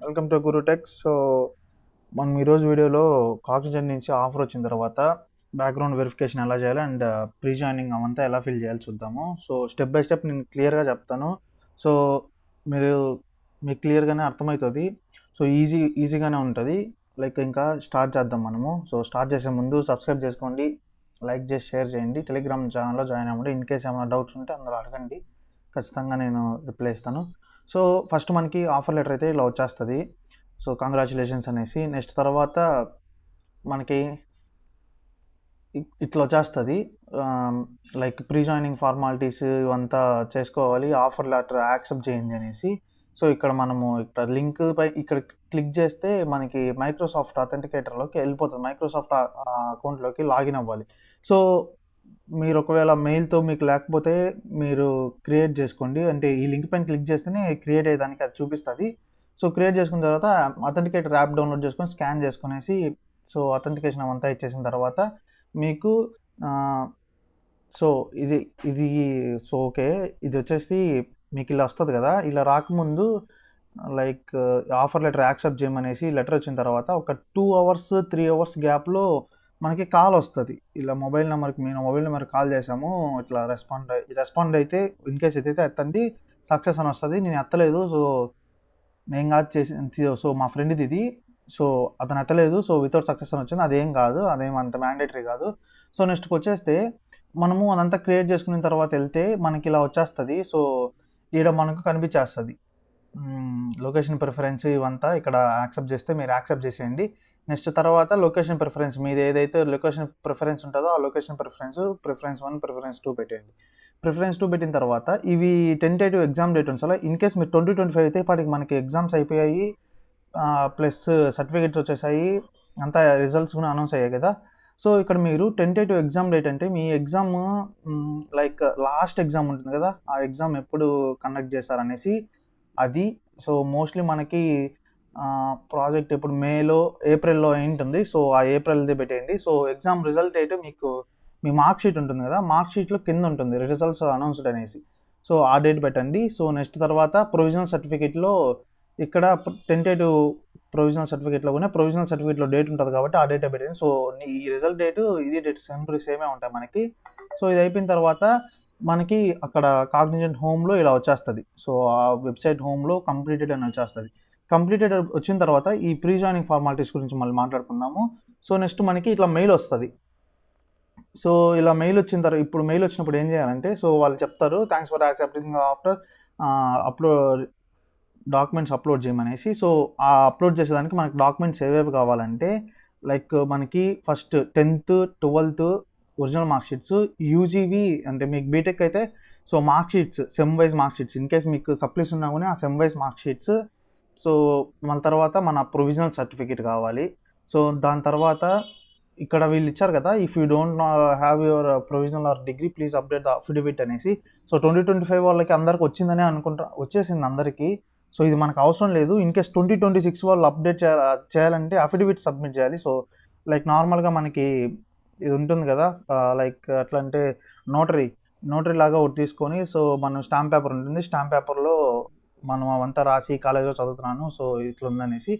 Welcome to Guru tech. So మనం ఈరోజు వీడియోలో కాగ్నిజెంట్ నుంచి ఆఫర్ వచ్చిన తర్వాత బ్యాక్గ్రౌండ్ వెరిఫికేషన్ ఎలా చేయాలి అండ్ ప్రీ జాయినింగ్ అవంతా ఎలా ఫిల్ చేయాలి చూద్దాము. సో స్టెప్ బై స్టెప్ నేను క్లియర్గా చెప్తాను. సో మీరు మీకు క్లియర్గానే అర్థమవుతుంది. సో ఈజీగానే ఉంటుంది. లైక్ ఇంకా స్టార్ట్ చేద్దాం మనము. సో స్టార్ట్ చేసే ముందు సబ్స్క్రైబ్ చేసుకోండి, లైక్ చేసి షేర్ చేయండి, టెలిగ్రామ్ ఛానల్లో జాయిన్ అవ్వండి. ఇన్ కేస్ ఏమైనా డౌట్స్ ఉంటే అందరూ అడగండి, ఖచ్చితంగా నేను రిప్లై ఇస్తాను. సో ఫస్ట్ మనకి ఆఫర్ లెటర్ అయితే ఇలా వచ్చేస్తుంది. సో కంగ్రాచులేషన్స్ అనేసి నెక్స్ట్ తర్వాత మనకి ఇట్లా వచ్చేస్తుంది. లైక్ ప్రీ జాయినింగ్ ఫార్మాలిటీస్ ఇవంతా చేసుకోవాలి, ఆఫర్ లెటర్ యాక్సెప్ట్ చేయండి అనేసి. సో ఇక్కడ మనము ఇక్కడ లింక్ పై ఇక్కడ క్లిక్ చేస్తే మనకి మైక్రోసాఫ్ట్ అథెంటికేటర్లోకి వెళ్ళిపోతుంది. మైక్రోసాఫ్ట్ అకౌంట్లోకి లాగిన్ అవ్వాలి. సో మీరు ఒకవేళ మెయిల్తో మీకు లేకపోతే మీరు క్రియేట్ చేసుకోండి. అంటే ఈ లింక్ పైన క్లిక్ చేస్తేనే క్రియేట్ అయ్యేదానికి అది చూపిస్తుంది. సో క్రియేట్ చేసుకున్న తర్వాత అథెంటికేటర్ యాప్ డౌన్లోడ్ చేసుకొని స్కాన్ చేసుకునేసి సో అథెంటికేషన్ అంతా ఇచ్చేసిన తర్వాత మీకు సో ఇది సో ఓకే, ఇది వచ్చేసి మీకు ఇలా వస్తుంది కదా. ఇలా రాకముందు లైక్ ఆఫర్ లెటర్ యాక్సెప్ట్ చేయమనేసి లెటర్ వచ్చిన తర్వాత ఒక 2 అవర్స్ 3 అవర్స్ గ్యాప్లో మనకి కాల్ వస్తుంది. ఇలా మొబైల్ నెంబర్కి మేము మొబైల్ నెంబర్కి కాల్ చేసాము, ఇట్లా రెస్పాండ్ అయితే ఇన్ కేస్ అయితే ఎత్తండి, సక్సెస్ అని వస్తుంది. నేను ఎత్తలేదు, సో నేను కాదు చేసి సో మా ఫ్రెండ్ది ఇది, సో అతను ఎత్తలేదు, సో వితౌట్ సక్సెస్ అని వచ్చింది. అదేం కాదు, అదేం అంత మ్యాండేటరీ కాదు. సో నెక్స్ట్కి వచ్చేస్తే మనము అదంతా క్రియేట్ చేసుకున్న తర్వాత వెళ్తే మనకి ఇలా వచ్చేస్తుంది. సో ఇక్కడ మనకు కనిపించేస్తుంది లొకేషన్ ప్రిఫరెన్స్ ఇవంతా. ఇక్కడ యాక్సెప్ట్ చేస్తే మీరు యాక్సెప్ట్ చేసేయండి. నెక్స్ట్ తర్వాత లొకేషన్ ప్రిఫరెన్స్, మీది ఏదైతే లొకేషన్ ప్రిఫరెన్స్ ఉంటుందో ఆ లొకేషన్ ప్రిఫరెన్స్ 1 ప్రిఫరెన్స్ 2 పెట్టేయండి. ప్రిఫరెన్స్ 2 పెట్టిన తర్వాత ఇవి టెంటేటివ్ ఎగ్జామ్ డేట్ ఉంచాలి. ఇన్ కేస్ మీరు 2025 అయితే ఇప్పటికి మనకి ఎగ్జామ్స్ అయిపోయాయి, ప్లస్ సర్టిఫికేట్స్ వచ్చేసాయి, అంతా రిజల్ట్స్ కూడా అనౌన్స్ అయ్యాయి కదా. సో ఇక్కడ మీరు టెంటేటివ్ ఎగ్జామ్ డేట్ అంటే మీ ఎగ్జామ్ లైక్ లాస్ట్ ఎగ్జామ్ ఉంటుంది కదా, ఆ ఎగ్జామ్ ఎప్పుడు కండక్ట్ చేశారనేసి అది. సో మోస్ట్లీ మనకి ప్రాజెక్ట్ ఇప్పుడు ఏప్రిల్లో ఉంటుంది. సో ఆ ఏప్రిల్ది పెట్టేయండి. సో ఎగ్జామ్ రిజల్ట్ అయితే మీకు మీ మార్క్ షీట్ ఉంటుంది కదా, మార్క్ షీట్లో కింద ఉంటుంది రిజల్ట్స్ అనౌన్స్డ్ అనేసి. సో ఆ డేట్ పెట్టండి. సో నెక్స్ట్ తర్వాత ప్రొవిజనల్ సర్టిఫికేట్లో ఇక్కడ టెంటేటివ్ ప్రొవిజనల్ సర్టిఫికేట్లో కూడా ప్రొవిజనల్ సర్టిఫికేట్లో డేట్ ఉంటుంది కాబట్టి ఆ డేటే పెట్టండి. సో ఈ రిజల్ట్ డేటు ఇది డేట్ సేమే ఉంటాయి మనకి. సో ఇది అయిపోయిన తర్వాత మనకి అక్కడ కాగ్నిజెంట్ హోమ్లో ఇలా వచ్చేస్తుంది. సో ఆ వెబ్సైట్ హోమ్లో కంప్లీటెడ్ అని వచ్చేస్తుంది. కంప్లీటెడ్ వచ్చిన తర్వాత ఈ ప్రీ జాయినింగ్ ఫార్మాలిటీస్ గురించి మళ్ళీ మాట్లాడుకుందాము. సో నెక్స్ట్ మనకి ఇట్లా మెయిల్ వస్తుంది. సో ఇలా మెయిల్ వచ్చిన తర్వాత ఇప్పుడు మెయిల్ వచ్చినప్పుడు ఏం చేయాలంటే, సో వాళ్ళు చెప్తారు thanks for accepting after upload documents upload చేయమనేసి. సో ఆ అప్లోడ్ చేసేదానికి మనకి డాక్యుమెంట్స్ ఏవేవి కావాలంటే లైక్ మనకి first 10th 12th original mark sheets, యూజీవి అంటే మీకు బీటెక్ అయితే so mark sheets, sem wise mark sheets, in case మీకు సప్లీస్ ఉన్నా కూడా ఆ sem wise mark sheets. So మన తర్వాత మన ప్రొవిజనల్ సర్టిఫికేట్ కావాలి. సో దాని తర్వాత ఇక్కడ వీళ్ళు ఇచ్చారు కదా, if you don't have your provisional are degree please update the affidavit అనేసి. సో 2025 వాళ్ళకి అందరికి వచ్చిందని వచ్చేసింది అందరికీ. సో ఇది మనకు అవసరం లేదు. ఇన్ కేస్ 2026 వాళ్ళు అప్డేట్ చేయాలంటే అఫిడవిట్ సబ్మిట్ చేయాలి. సో లైక్ నార్మల్గా మనకి ఇది ఉంటుంది కదా, లైక్ అట్లా అంటే నోటరీ లాగా ఒకటి తీసుకొని, సో మనం స్టాంప్ పేపర్ ఉంటుంది, స్టాంప్ పేపర్లో మనం అవంతా రాసి కాలేజ్లో చదువుతున్నాను సో ఇట్లా ఉందనేసి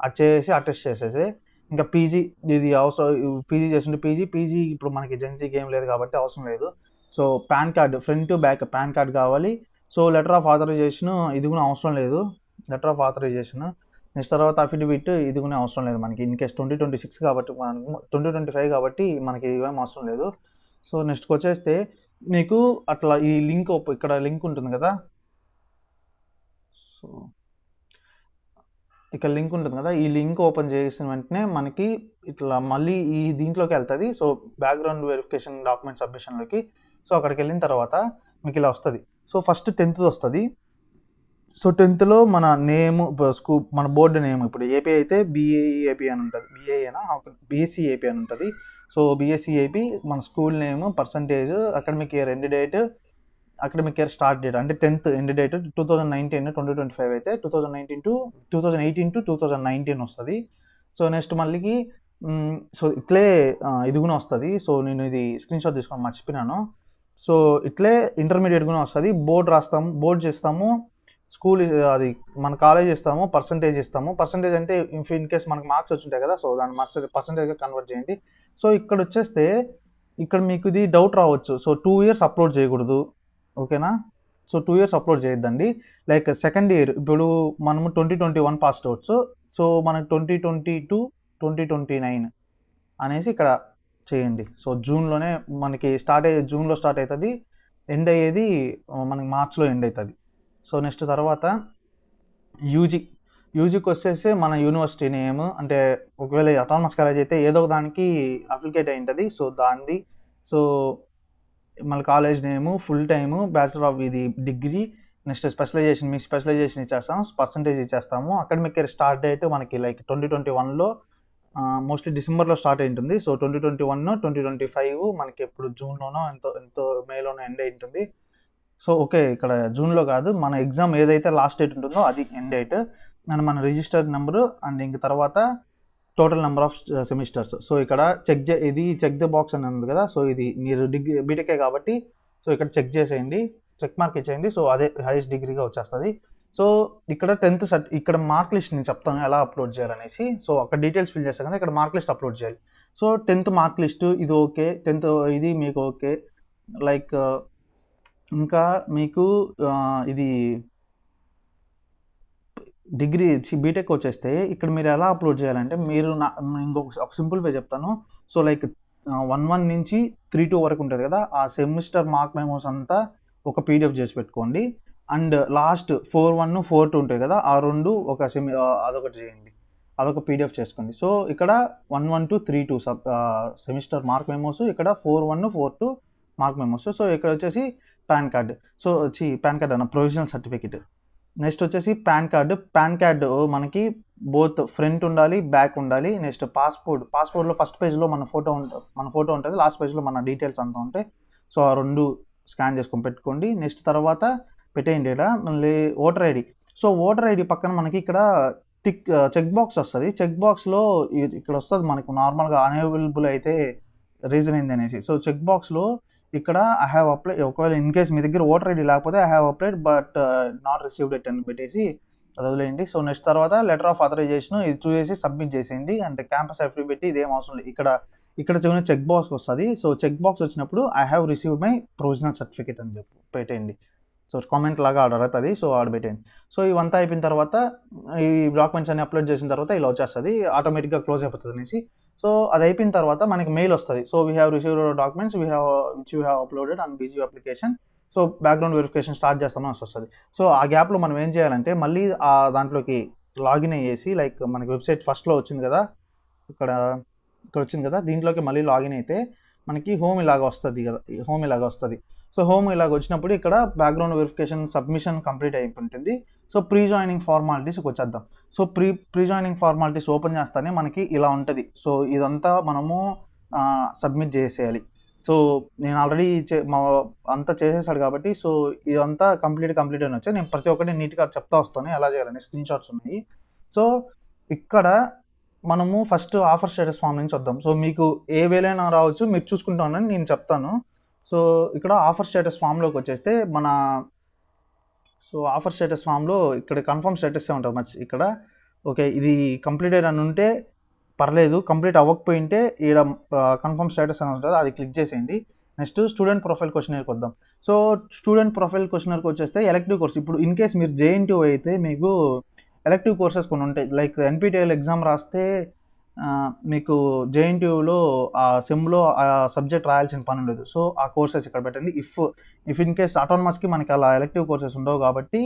అది చేసి అటెస్ట్ చేసేసి ఇంకా పీజీ ఇది అవసరం. పీజీ చేస్తుంటే పీజీ ఇప్పుడు మనకి ఏజెన్సీకి ఏం లేదు కాబట్టి అవసరం లేదు. So pan card front back pan card కావాలి. సో లెటర్ ఆఫ్ ఆథరైజేషన్ ఇది కూడా అవసరం లేదు, లెటర్ ఆఫ్ ఆథరైజేషన్. నెక్స్ట్ తర్వాత అఫిడవిట్ ఇది కూడా అవసరం లేదు మనకి. ఇన్ కేస్ 2026 కాబట్టి 2025 కాబట్టి మనకి ఇవేం అవసరం లేదు. సో నెక్స్ట్కి వచ్చేస్తే మీకు అట్లా ఈ లింక్ ఇక్కడ లింక్ ఉంటుంది కదా, సో ఇక్కడ లింక్ ఉంటుంది కదా, ఈ లింక్ ఓపెన్ చేసిన వెంటనే మనకి ఇట్లా మళ్ళీ ఈ దీంట్లోకి వెళ్తుంది. సో బ్యాక్గ్రౌండ్ వెరిఫికేషన్ డాక్యుమెంట్ సబ్మిషన్లోకి. సో అక్కడికి వెళ్ళిన తర్వాత మీకు ఇలా వస్తుంది. సో ఫస్ట్ 10th వస్తుంది. సో 10thలో మన నేమ్, మన బోర్డు నేమ్, ఇప్పుడు ఏపీ అయితే బీఏపీ అని ఉంటుంది, బీఎస్సీ ఏపీ అని ఉంటుంది. సో బీఎస్సీ ఏపీ మన school name, percentage, academic year end date, academic year start date అంటే 10th ఎండ్ డేట్ 2019, 2025 అయితే 2018 to 2019 వస్తుంది. సో నెక్స్ట్ మళ్ళీ సో ఇట్లే ఇది కూడా వస్తుంది. సో నేను ఇది స్క్రీన్ షాట్ తీసుకొని మర్చిపోయినాను. సో ఇట్లే ఇంటర్మీడియట్ కూడా వస్తుంది. బోర్డ్ చేస్తాము, స్కూల్ అది మన కాలేజ్ ఇస్తాము, పర్సంటేజ్ ఇస్తాము. పర్సంటేజ్ అంటే ఇన్ కేస్ మనకు మార్క్స్ వచ్చుంటాయి కదా, సో దాన్ని పర్సంటేజ్గా కన్వర్ట్ చేయండి. సో ఇక్కడ వచ్చేస్తే ఇక్కడ మీకు ఇది డౌట్ రావచ్చు. సో 2 ఇయర్స్ అప్లోడ్ చేయకూడదు, ఓకేనా? సో 2 ఇయర్స్ అప్లోడ్ చేయొద్దండి. లైక్ సెకండ్ ఇయర్ ఇప్పుడు మనము 2021 పాస్ అవుట్స్, సో మనకు 2022 2029 అనేసి ఇక్కడ చేయండి. సో జూన్లోనే మనకి జూన్లో స్టార్ట్ అవుతుంది, ఎండ్ అయ్యేది మనకి మార్చ్లో ఎండ్ అవుతుంది. సో నెక్స్ట్ తర్వాత యూజీకి వచ్చేసి మన యూనివర్సిటీ నేమ్, అంటే ఒకవేళ అటానమస్ కాలేజ్ అయితే ఏదో ఒక దానికి అప్లికేట్ అయి ఉంటుంది. సో దానిది, సో మన college name, full time, bachelor of ఇది డిగ్రీ, నెక్స్ట్ స్పెషలైజేషన్, మీ స్పెషలైజేషన్ ఇచ్చేస్తాము, పర్సంటేజ్ ఇచ్చేస్తాము. అకాడమిక్ ఇయర్ స్టార్ట్ డేట్ మనకి లైక్ 2021లో మోస్ట్లీ డిసెంబర్లో స్టార్ట్ అయి ఉంటుంది. సో 2021 2025 మనకి ఎప్పుడు జూన్లోనో ఎంతో మేలోనో ఎండ్ అయి ఉంటుంది. సో ఓకే, ఇక్కడ జూన్లో కాదు, మన ఎగ్జామ్ ఏదైతే లాస్ట్ డేట్ ఉంటుందో అది ఎండ్ డేట్, అండ్ మన రిజిస్టర్డ్ నెంబరు, అండ్ ఇంక తర్వాత total number of semesters. So ఇక్కడ చెక్ ద బాక్స్ అని ఉంది కదా, సో ఇది మీరు బీటెకే కాబట్టి సో ఇక్కడ చెక్ చేసేయండి, చెక్ మార్క్ ఇచ్చేయండి. సో అదే హైయెస్ట్ డిగ్రీగా వచ్చేస్తుంది. సో ఇక్కడ 10th ఇక్కడ మార్క్ లిస్ట్ నేను చెప్తాను ఎలా అప్లోడ్ చేయాలనేసి. సో అక్కడ డీటెయిల్స్ ఫిల్ చేస్తాను కదా, ఇక్కడ మార్క్ లిస్ట్ అప్లోడ్ చేయాలి. సో 10th మార్క్ లిస్ట్ ఇది ఓకే, 10th ఇది మీకు ఓకే. లైక్ ఇంకా మీకు ఇది డిగ్రీ బీటెక్ వచ్చేస్తే ఇక్కడ మీరు ఎలా అప్లోడ్ చేయాలంటే, మీరు ఒక సింపుల్ వే చెప్తాను. సో లైక్ 1 నుంచి 3 వరకు ఉంటుంది కదా, ఆ సెమిస్టర్ మార్క్ మెమోస్ అంతా ఒక పీడిఎఫ్ చేసి పెట్టుకోండి. అండ్ లాస్ట్ 4.1 4.2 ఉంటాయి కదా, ఆ రెండు అదొకటి చేయండి, అదొక పీడిఎఫ్ చేసుకోండి. సో ఇక్కడ 1.1 to 3.2 సెమిస్టర్ మార్క్ మెమోస్, ఇక్కడ 4.1 4.2 మార్క్ మెమోస్. సో ఇక్కడ వచ్చేసి pan card, so pan card అన్న ప్రొవిజనల్ సర్టిఫికేట్. నెక్స్ట్ వచ్చేసి పాన్ కార్డ్ మనకి బోత్ ఫ్రంట్ ఉండాలి, బ్యాక్ ఉండాలి. నెక్స్ట్ పాస్పోర్ట్లో ఫస్ట్ పేజ్లో మన ఫోటో ఉంటుంది, లాస్ట్ పేజ్లో మన డీటెయిల్స్ అంతా ఉంటాయి. సో ఆ రెండు స్కాన్ చేసుకొని పెట్టుకోండి. నెక్స్ట్ తర్వాత పెట్టేయండి ఇక్కడ. మళ్ళీ voter ID. So voter ID పక్కన మనకి ఇక్కడ చెక్ బాక్స్ వస్తుంది. చెక్ బాక్స్లో ఇక్కడ వస్తుంది మనకు నార్మల్గా అన్అవైలబుల్ అయితే రీజన్ ఏంది అనేసి. సో చెక్ బాక్స్లో ఇక్కడ ఐ హ్యావ్ అప్లైడ్, ఒకవేళ ఇన్ కేస్ మీ దగ్గర ఓటర్ ఐడి లేకపోతే I have applied but not received it అని పెట్టేసి అది వదిలేయండి. సో నెక్స్ట్ తర్వాత లెటర్ ఆఫ్ ఆథరైజేషన్ ఇది చూసేసి సబ్మిట్ చేసేయండి. అంటే క్యాంపస్ అఫిడవిట్ పెట్టి ఇదేం అవసరం లేదు, ఇక్కడ చూసిన చెక్ బాక్స్ వస్తుంది. సో చెక్ బాక్స్ వచ్చినప్పుడు I have received my provisional certificate అని చెప్పి పెట్టేయండి. సో కామెంట్ లాగా ఆర్డర్ అవుతుంది, సో ఆర్డర్ పెట్టేయండి. సో ఇవంతా అయిపోయిన తర్వాత ఈ డాక్యుమెంట్స్ అన్ని అప్లోడ్ చేసిన తర్వాత ఇలా వచ్చేస్తుంది, ఆటోమేటిక్గా క్లోజ్ అయిపోతుంది అనేసి. సో అది అయిపోయిన తర్వాత మనకి మెయిల్ వస్తుంది. So we have received documents which you have uploaded on BG application. So background verification start చేస్తామని వస్తుంది. సో ఆ గ్యాప్లో మనం ఏం చేయాలంటే మళ్ళీ ఆ దాంట్లోకి లాగిన్ అయ్యేసి, లైక్ మనకి వెబ్సైట్ ఫస్ట్లో వచ్చింది కదా, ఇక్కడ వచ్చింది కదా, దీంట్లోకి మళ్ళీ లాగిన్ అయితే మనకి హోమ్ ఇలాగ వస్తుంది. సో హోమ్ ఇలాగ వచ్చినప్పుడు ఇక్కడ బ్యాక్గ్రౌండ్ వెరిఫికేషన్ సబ్మిషన్ కంప్లీట్ అయిపోతుంది. సో ప్రీ జాయినింగ్ ఫార్మాలిటీస్కి వచ్చేద్దాం. So pre joining formalities open చేస్తానే మనకి ఇలా ఉంటుంది. సో ఇదంతా మనము సబ్మిట్ చేసేయాలి. సో నేను ఆల్రెడీ అంతా చేసేసాడు కాబట్టి సో ఇదంతా కంప్లీట్ అని వచ్చాయి. నేను ప్రతి ఒక్కటి నీట్గా చెప్తా వస్తాను ఎలా చేయాలని, స్క్రీన్ షాట్స్ ఉన్నాయి. సో ఇక్కడ మనము ఫస్ట్ ఆఫర్ స్టేటస్ ఫామ్ నుంచి వద్దాం. సో మీకు ఏ వేలైనా రావచ్చు, మీరు చూసుకుంటా ఉండండి, నేను చెప్తాను. సో ఇక్కడ ఆఫర్ స్టేటస్ ఫామ్లోకి వచ్చేస్తే ఆఫర్ స్టేటస్ ఫామ్లో ఇక్కడ కన్ఫర్మ్ స్టేటస్ ఉంటుంది ఇక్కడ. ఓకే, ఇది కంప్లీటెడ్ అని ఉంటే పర్లేదు, కంప్లీట్ అవ్వకపోయింటే ఇక్కడ కన్ఫర్మ్ స్టేటస్ అని ఉంటుంది, అది క్లిక్ చేసేయండి. నెక్స్ట్ స్టూడెంట్ ప్రొఫైల్ క్వశ్చనర్కి వద్దాం. సో స్టూడెంట్ ప్రొఫైల్ క్వశ్చనర్కి వచ్చేస్తే ఎలెక్టివ్ కోర్స్, ఇప్పుడు ఇన్ కేస్ మీరు జేఎన్టీయూ అయితే మీకు ఎలెక్టివ్ కోర్సెస్ కొన్ని ఉంటాయి. లైక్ ఎన్పీటీఎల్ ఎగ్జామ్ రాస్తే మీకు జేఎన్టీయూలో ఆ సెమ్లో ఆ సబ్జెక్ట్ రాయాల్సిన పని ఉండదు. సో ఆ కోర్సెస్ ఇక్కడ పెట్టండి. ఇఫ్ ఇన్ కేస్ ఆటోనమస్కి మనకి అలా ఎలెక్టివ్ కోర్సెస్ ఉండవు కాబట్టి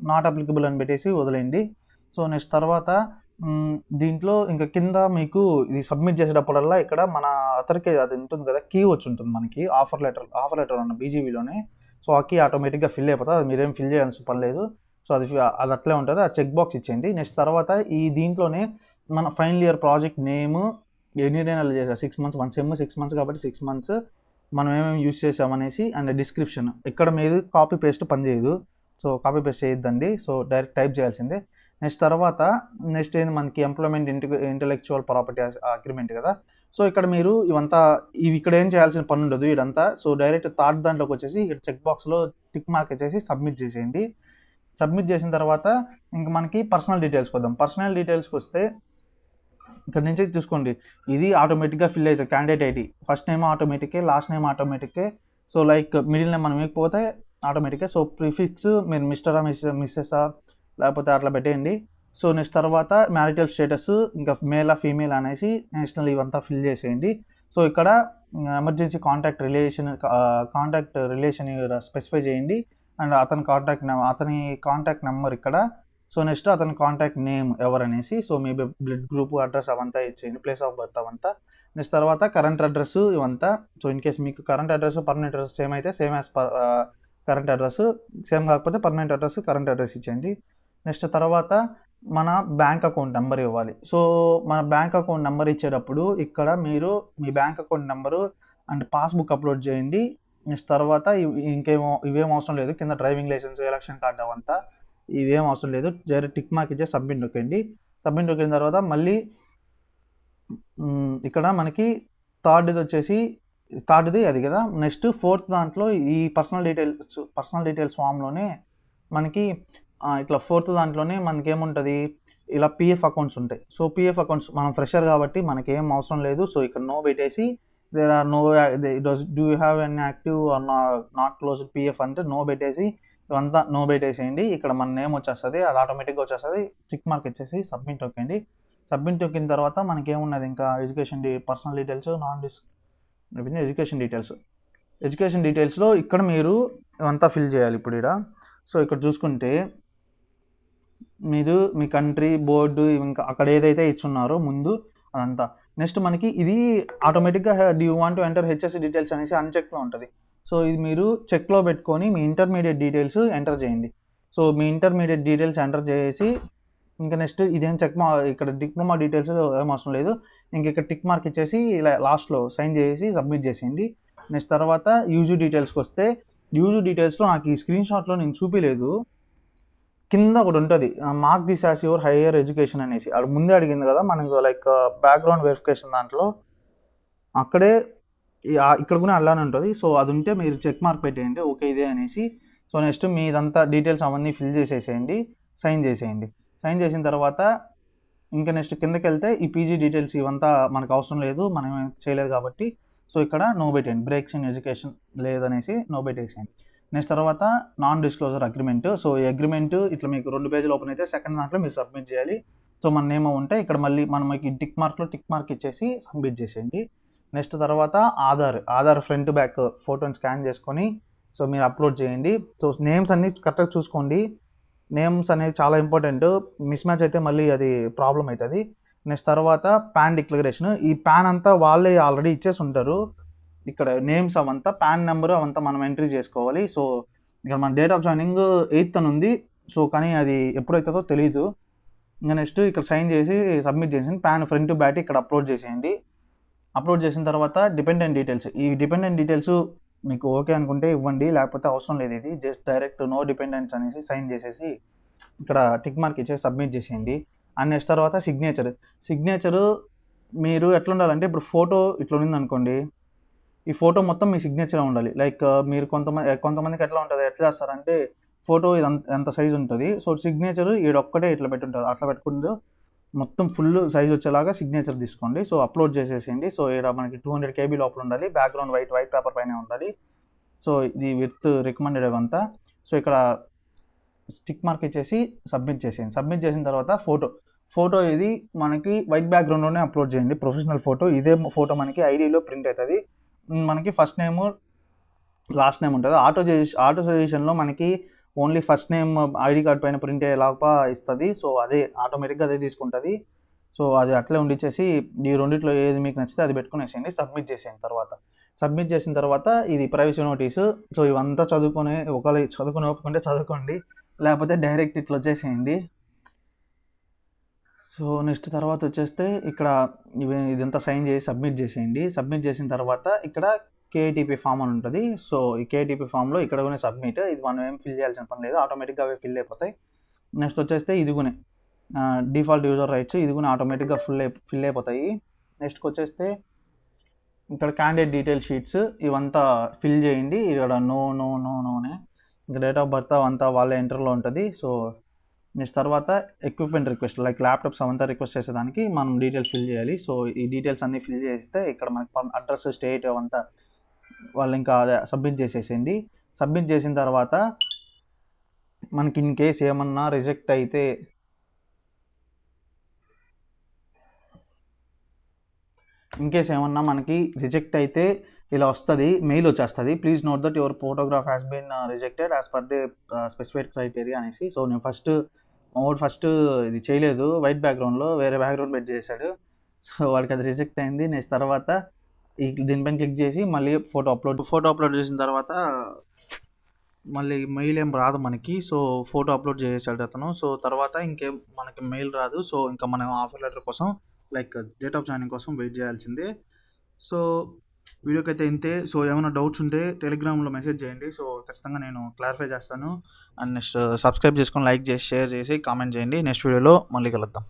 నాట్ అప్లికబుల్ అని పెట్టేసి వదిలేయండి. సో నెక్స్ట్ తర్వాత దీంట్లో ఇంకా కింద మీకు ఇది సబ్మిట్ చేసేటప్పుడల్లా ఇక్కడ మన అతనికి అది ఉంటుంది కదా, కీ వచ్చి ఉంటుంది మనకి ఆఫర్ లెటర్ అన్న బీజీవీలోనే. సో ఆ కీ ఆటోమేటిక్గా ఫిల్ అయిపోతుంది, అది మీరేం ఫిల్ చేయాల్సిన పని లేదు. సో అది అట్లే ఉంటుంది, ఆ చెక్ బాక్స్ ఇచ్చేయండి. నెక్స్ట్ తర్వాత దీంట్లోనే మన ఫైనల్ ఇయర్ ప్రాజెక్ట్ నేమ్, ఎన్ని నెలలు చేసాం, 6 months, 1 సెమ్ 6 months కాబట్టి 6 months మనం ఏమేమి యూజ్ చేసామనేసి, అండ్ డిస్క్రిప్షన్. ఇక్కడ మీద కాపీ పేస్ట్ పని చేయదు, సో కాపీ పేస్ట్ చేయొద్దండి, సో డైరెక్ట్ టైప్ చేయాల్సిందే. నెక్స్ట్ ఏంది మనకి ఎంప్లాయ్మెంట్ ఇంటెలెక్చువల్ ప్రాపర్టీ అగ్రిమెంట్ కదా. సో ఇక్కడ మీరు ఇక్కడ ఏం చేయాల్సిన పని ఉండదు ఇదంతా. సో డైరెక్ట్ థర్డ్ దాంట్లోకి వచ్చేసి ఇక్కడ చెక్ బాక్స్లో టిక్ మార్క్ వచ్చేసి సబ్మిట్ చేసేయండి. సబ్మిట్ చేసిన తర్వాత ఇంకా మనకి పర్సనల్ డీటెయిల్స్కి వద్దాం. పర్సనల్ డీటెయిల్స్కి వస్తే ఇక్కడ నుంచి చూసుకోండి, ఇది ఆటోమేటిక్గా ఫిల్ అవుతుంది. క్యాండిడేట్ ఐడి ఫస్ట్ నేమ్ ఆటోమేటికే, లాస్ట్ నేమ్ ఆటోమేటికే. సో లైక్ మిడిల్ నేమ్ మనం ఇవ్వకపోతే ఆటోమేటిక్గా. సో ప్రిఫిక్స్ మీరు మిస్టరా మిస్సెసా లేకపోతే అట్లా పెట్టేయండి. సో నెక్స్ట్ తర్వాత మ్యారిటల్ స్టేటస్ ఇంకా మేలా ఫీమేల్ అనేసి నేషనల్ ఇవంతా ఫిల్ చేసేయండి. సో ఇక్కడ ఎమర్జెన్సీ కాంటాక్ట్ రిలేషన్ స్పెసిఫై చేయండి. అండ్ అతని కాంటాక్ట్ నెంబర్ ఇక్కడ. సో నెక్స్ట్ అతని కాంటాక్ట్ నేమ్ ఎవరనేసి, సో మీ బ్లడ్ గ్రూప్, అడ్రస్ అవంతా ఇచ్చేయండి, ప్లేస్ ఆఫ్ బర్త్ అవంతా. నెక్స్ట్ తర్వాత కరెంట్ అడ్రస్ ఇవంతా. సో ఇన్ కేస్ మీకు current address permanent address same అయితే same as current address, same కాకపోతే పర్మనెంట్ అడ్రస్ కరెంట్ అడ్రస్ ఇచ్చేయండి. నెక్స్ట్ తర్వాత మన బ్యాంక్ అకౌంట్ నెంబర్ ఇవ్వాలి. సో మన బ్యాంక్ అకౌంట్ నెంబర్ ఇచ్చేటప్పుడు ఇక్కడ మీరు మీ bank account number and passbook upload చేయండి. నెక్స్ట్ తర్వాత ఇవేం అవసరం లేదు, కింద డ్రైవింగ్ లైసెన్స్, ఎలక్షన్ కార్డు అవంతా ఇవేం అవసరం లేదు. డైరెక్ట్ టిక్ మార్క్ ఇచ్చే సబ్మిట్ నొక్కండి. సబ్మిట్ నొక్కిన తర్వాత మళ్ళీ ఇక్కడ మనకి థర్డ్ది అది కదా. నెక్స్ట్ ఫోర్త్ దాంట్లో ఈ పర్సనల్ డీటెయిల్స్ ఫామ్లోనే మనకి ఇట్లా ఫోర్త్ దాంట్లోనే మనకి ఏముంటుంది, ఇలా పిఎఫ్ అకౌంట్స్ ఉంటాయి. సో పిఎఫ్ అకౌంట్స్ మనం ఫ్రెషర్ కాబట్టి మనకి ఏం అవసరం లేదు. సో ఇక్కడ నో పెట్టేసి there are no do you have an active or not closed PF అంటే నో పెట్టేసి ఇవంతా నో పెట్టేసేయండి. ఇక్కడ మన నేమ్ వచ్చేస్తుంది, అది ఆటోమేటిక్గా వచ్చేస్తుంది. టిక్ మార్క్ ఇచ్చేసి సబ్మిట్ నొక్కండి. సబ్మిట్ నొక్కిన తర్వాత మనకి ఏమున్నది ఇంకా పర్సనల్ డీటెయిల్స్, ఎడ్యుకేషన్ డీటెయిల్స్లో ఇక్కడ మీరు ఇవంతా ఫిల్ చేయాలి. ఇప్పుడు ఇక్కడ సో ఇక్కడ చూసుకుంటే మీరు మీ కంట్రీ, బోర్డు, ఇంకా అక్కడ ఏదైతే ఇచ్చున్నారో ముందు అదంతా. నెక్స్ట్ మనకి ఇది ఆటోమేటిక్గా do you want to enter HSC details అనేసి అన్చెక్లో ఉంటుంది. సో ఇది మీరు చెక్లో పెట్టుకొని మీ ఇంటర్మీడియట్ డీటెయిల్స్ ఎంటర్ చేయండి. సో మీ ఇంటర్మీడియట్ డీటెయిల్స్ ఎంటర్ చేసి ఇంకా నెక్స్ట్ ఇదేం ఇక్కడ డిప్లొమా డీటెయిల్స్ ఏం అవసరం లేదు. ఇంక ఇక్కడ టిక్ మార్క్ ఇచ్చేసి ఇలా లాస్ట్లో సైన్ చేసి సబ్మిట్ చేసేయండి. నెక్స్ట్ తర్వాత యూజీ డీటెయిల్స్కి వస్తే యూజీ డీటెయిల్స్లో నాకు ఈ స్క్రీన్ షాట్లో నేను చూపించలేదు, కింద ఒకటి ఉంటుంది mark this as your higher education అనేసి. అది ముందే అడిగింది కదా మనకు, లైక్ బ్యాక్గ్రౌండ్ వెరిఫికేషన్ దాంట్లో అక్కడే ఇక్కడ కూడా అలానే ఉంటుంది. సో అది ఉంటే మీరు చెక్ మార్క్ పెట్టేయండి, ఓకే ఇదే అనేసి. సో నెక్స్ట్ మీ ఇదంతా డీటెయిల్స్ అవన్నీ ఫిల్ చేసేసేయండి, సైన్ చేసేయండి. సైన్ చేసిన తర్వాత ఇంకా నెక్స్ట్ కిందకి వెళ్తే ఈ పీజీ డీటెయిల్స్ ఇవంతా మనకు అవసరం లేదు, మనం చేయలేదు కాబట్టి. సో ఇక్కడ నో పెట్టేయండి, బ్రేక్స్ ఇన్ ఎడ్యుకేషన్ లేదనేసి నో పెట్టేసేయండి. నెక్స్ట్ తర్వాత నాన్ డిస్క్లోజర్ అగ్రిమెంట్. సో ఈ అగ్రిమెంట్ ఇట్లా మీకు 2 పేజీలు ఓపెన్ అయితే సెకండ్ దాంట్లో మీరు సబ్మిట్ చేయాలి. సో మన నేమ్ ఉంటే ఇక్కడ మళ్ళీ మనకి టిక్ మార్క్ ఇచ్చేసి సబ్మిట్ చేసేయండి. నెక్స్ట్ తర్వాత ఆధార్ ఫ్రంట్ బ్యాక్ ఫోటోని స్కాన్ చేసుకొని సో మీరు అప్లోడ్ చేయండి. సో నేమ్స్ అన్నీ కరెక్ట్గా చూసుకోండి, నేమ్స్ అనేది చాలా ఇంపార్టెంట్, మిస్ మ్యాచ్ అయితే మళ్ళీ అది ప్రాబ్లం అవుతుంది. నెక్స్ట్ తర్వాత పాన్ డిక్లరేషన్. ఈ పాన్ అంతా వాళ్ళే ఆల్రెడీ ఇచ్చేసి ఉంటారు, ఇక్కడ నేమ్స్ అవంతా పాన్ నెంబర్ అవంతా మనం ఎంట్రీ చేసుకోవాలి. సో ఇక్కడ మన డేట్ ఆఫ్ జాయినింగ్ 8th అని ఉంది. సో కానీ అది ఎప్పుడవుతుందో తెలీదు. ఇంకా నెక్స్ట్ ఇక్కడ సైన్ చేసి సబ్మిట్ చేసి పాన్ ఫ్రంట్ బ్యాక్ ఇక్కడ అప్లోడ్ చేసేయండి. అప్లోడ్ చేసిన తర్వాత డిపెండెంట్ డీటెయిల్స్, ఈ డిపెండెంట్ డీటెయిల్స్ మీకు ఓకే అనుకుంటే ఇవ్వండి, లేకపోతే అవసరం లేదు. ఇది జస్ట్ డైరెక్ట్ నో డిపెండెంట్స్ అనేసి సైన్ చేసేసి ఇక్కడ టిక్ మార్క్ ఇచ్చేసి సబ్మిట్ చేసేయండి. అండ్ నెక్స్ట్ తర్వాత సిగ్నేచరు మీరు ఎట్లా ఉండాలంటే, ఇప్పుడు ఫోటో ఇట్లా ఉందనుకోండి, ఈ ఫోటో మొత్తం మీ సిగ్నేచర్ ఉండాలి. లైక్ మీరు కొంతమందికి ఎట్లా చేస్తారంటే ఫోటో ఇది ఎంత సైజు ఉంటుంది, సో సిగ్నేచర్ ఈడొక్కటే ఇట్లా పెట్టుంటారు, అట్లా పెట్టుకుంటూ మొత్తం ఫుల్ సైజ్ వచ్చేలాగా సిగ్నేచర్ తీసుకోండి. సో అప్లోడ్ చేసేసేయండి. సో ఇక్కడ మనకి 200 KB లోపల ఉండాలి, బ్యాక్గ్రౌండ్ వైట్ పేపర్ పైన ఉండాలి. సో ఇది విత్ రికమెండెడ్ అవంతా. సో ఇక్కడ స్టిక్ మార్క్ ఇచ్చేసి సబ్మిట్ చేసేయండి. సబ్మిట్ చేసిన తర్వాత ఫోటో ఇది మనకి వైట్ బ్యాక్గ్రౌండ్లోనే అప్లోడ్ చేయండి, ప్రొఫెషనల్ ఫోటో. ఇదే ఫోటో మనకి ఐడిలో ప్రింట్ అవుతుంది. మనకి ఫస్ట్ నేమ్ లాస్ట్ నేమ్ ఉంటుంది. ఆటో సజెషన్లో మనకి only first name ID card పైన ప్రింట్ అయ్యేలాగా ఇస్తుంది. సో అదే ఆటోమేటిక్గా అదే తీసుకుంటుంది. సో అది అట్లే ఉండిచ్చేసి ఈ రెండిట్లో ఏది మీకు నచ్చితే అది పెట్టుకునేసేయండి. సబ్మిట్ చేసిన తర్వాత ఇది ప్రైవసీ నోటీసు. సో ఇవంతా ఒకవేళ చదువుకుని ఒప్పుకుంటే చదువుకోండి, లేకపోతే డైరెక్ట్ ఇట్లా వచ్చేసేయండి. సో నెక్స్ట్ తర్వాత వచ్చేస్తే ఇక్కడ ఇదంతా సైన్ చేసి సబ్మిట్ చేసేయండి. సబ్మిట్ చేసిన తర్వాత ఇక్కడ KTP ఫామ్ అని ఉంటుంది. సో ఈ KTP ఫామ్లో ఇక్కడ కూడా సబ్మిట్, ఇది మనం ఏం ఫిల్ చేయాల్సిన పని లేదు, ఆటోమేటిక్గా అవే ఫిల్ అయిపోతాయి. నెక్స్ట్ వచ్చేస్తే ఇదిగునే డిఫాల్ట్ యూజర్ రైట్స్, ఇది కూడా ఆటోమేటిక్గా ఫిల్ అయిపోతాయి. నెక్స్ట్కి వచ్చేస్తే ఇక్కడ క్యాండిడేట్ డీటెయిల్ షీట్స్ ఇవంతా ఫిల్ చేయండి. ఇక్కడ నోనే ఇంకా డేట్ ఆఫ్ బర్త్ అవంతా వాళ్ళ ఎంటర్లో ఉంటుంది. సో నెక్స్ట్ తర్వాత ఎక్విప్మెంట్ రిక్వెస్ట్ లైక్ ల్యాప్టాప్స్ అవంతా రిక్వెస్ట్ చేసేదానికి మనం డీటెయిల్స్ ఫిల్ చేయాలి. సో ఈ డీటెయిల్స్ అన్నీ ఫిల్ చేస్తే ఇక్కడ మనకి అడ్రస్, స్టేట్ అవంతా వాళ్ళు ఇంకా అదే సబ్మిట్ చేసేసేయండి. సబ్మిట్ చేసిన తర్వాత మనకి ఇన్ కేస్ ఏమన్నా రిజెక్ట్ అయితే మనకి రిజెక్ట్ అయితే ఇలా వస్తుంది, మెయిల్ వచ్చేస్తుంది. Please note that your photograph has been rejected as per the specified criteria అనేసి. సో నేను ఫస్ట్ ఇది చేయలేదు, వైట్ బ్యాక్గ్రౌండ్లో వేరే బ్యాక్గ్రౌండ్ పెట్టి చేశాడు. సో వాడికి అది రిజెక్ట్ అయింది. నెక్స్ట్ తర్వాత దీనిపైన క్లిక్ చేసి మళ్ళీ ఫోటో అప్లోడ్ చేసిన తర్వాత మళ్ళీ మెయిల్ ఏం రాదు మనకి. సో ఫోటో అప్లోడ్ చేసాడు అతను. సో తర్వాత ఇంకేం మనకి మెయిల్ రాదు. సో ఇంకా మనం ఆఫర్ లెటర్ కోసం లైక్ డేట్ ఆఫ్ జాయినింగ్ కోసం వెయిట్ చేయాల్సిందే. సో వీడియోకి అయితే ఇంతే. సో ఏమైనా డౌట్స్ ఉంటే టెలిగ్రామ్లో మెసేజ్ చేయండి. సో ఖచ్చితంగా నేను క్లారిఫై చేస్తాను. అండ్ నెక్స్ట్ సబ్స్క్రైబ్ చేసుకొని, లైక్ చేసి, షేర్ చేసి, కామెంట్ చేయండి. నెక్స్ట్ వీడియోలో మళ్ళీ కలుద్దాం.